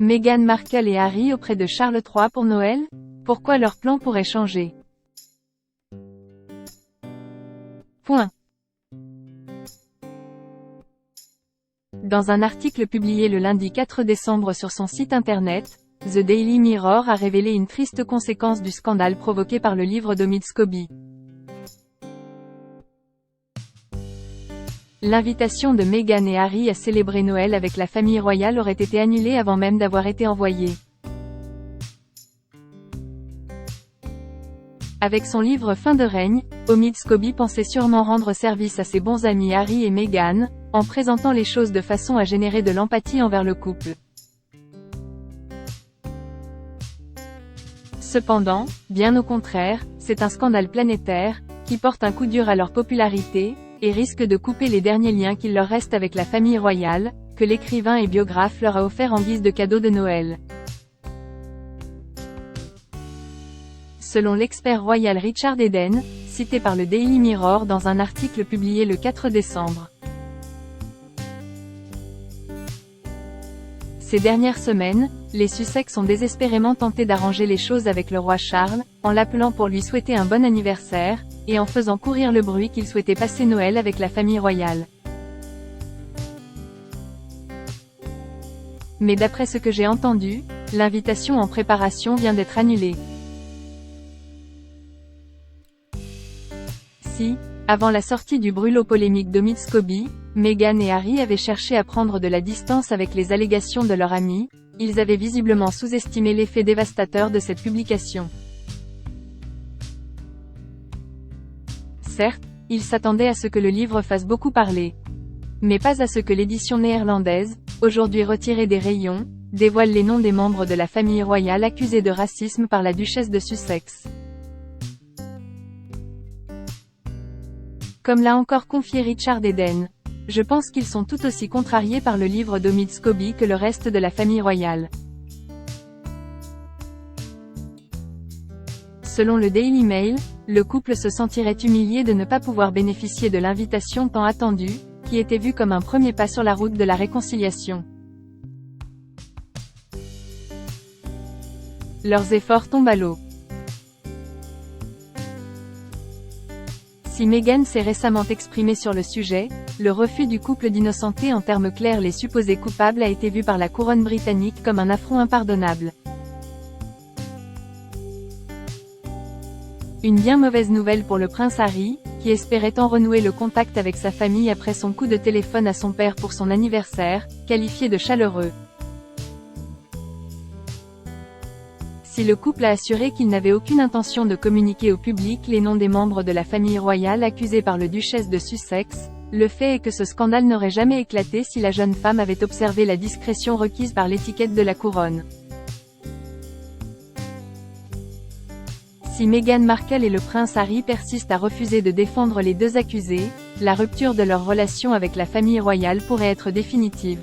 Meghan Markle et Harry auprès de Charles III pour Noël? Pourquoi leur plan pourrait changer? Point. Dans un article publié le lundi 4 décembre sur son site internet, The Daily Mirror a révélé une triste conséquence du scandale provoqué par le livre d'Omid Scobie. L'invitation de Meghan et Harry à célébrer Noël avec la famille royale aurait été annulée avant même d'avoir été envoyée. Avec son livre Fin de règne, Omid Scobie pensait sûrement rendre service à ses bons amis Harry et Meghan, en présentant les choses de façon à générer de l'empathie envers le couple. Cependant, bien au contraire, c'est un scandale planétaire, qui porte un coup dur à leur popularité, et risque de couper les derniers liens qu'il leur reste avec la famille royale, que l'écrivain et biographe leur a offert en guise de cadeau de Noël. Selon l'expert royal Richard Eden, cité par le Daily Mirror dans un article publié le 4 décembre. Ces dernières semaines, les Sussex ont désespérément tenté d'arranger les choses avec le roi Charles, en l'appelant pour lui souhaiter un bon anniversaire, et en faisant courir le bruit qu'ils souhaitaient passer Noël avec la famille royale. Mais d'après ce que j'ai entendu, l'invitation en préparation vient d'être annulée. Si, avant la sortie du brûlot polémique d'Omid Scobie, Meghan et Harry avaient cherché à prendre de la distance avec les allégations de leur ami, ils avaient visiblement sous-estimé l'effet dévastateur de cette publication. Certes, ils s'attendaient à ce que le livre fasse beaucoup parler. Mais pas à ce que l'édition néerlandaise, aujourd'hui retirée des rayons, dévoile les noms des membres de la famille royale accusés de racisme par la duchesse de Sussex. Comme l'a encore confié Richard Eden, je pense qu'ils sont tout aussi contrariés par le livre d'Omid Scobie que le reste de la famille royale. Selon le Daily Mail, le couple se sentirait humilié de ne pas pouvoir bénéficier de l'invitation tant attendue, qui était vue comme un premier pas sur la route de la réconciliation. Leurs efforts tombent à l'eau. Si Meghan s'est récemment exprimée sur le sujet, le refus du couple d'innocenter en termes clairs les supposés coupables a été vu par la couronne britannique comme un affront impardonnable. Une bien mauvaise nouvelle pour le prince Harry, qui espérait tant renouer le contact avec sa famille après son coup de téléphone à son père pour son anniversaire, qualifié de chaleureux. Si le couple a assuré qu'il n'avait aucune intention de communiquer au public les noms des membres de la famille royale accusés par le duchesse de Sussex, le fait est que ce scandale n'aurait jamais éclaté si la jeune femme avait observé la discrétion requise par l'étiquette de la couronne. Si Meghan Markle et le prince Harry persistent à refuser de défendre les deux accusés, la rupture de leur relation avec la famille royale pourrait être définitive.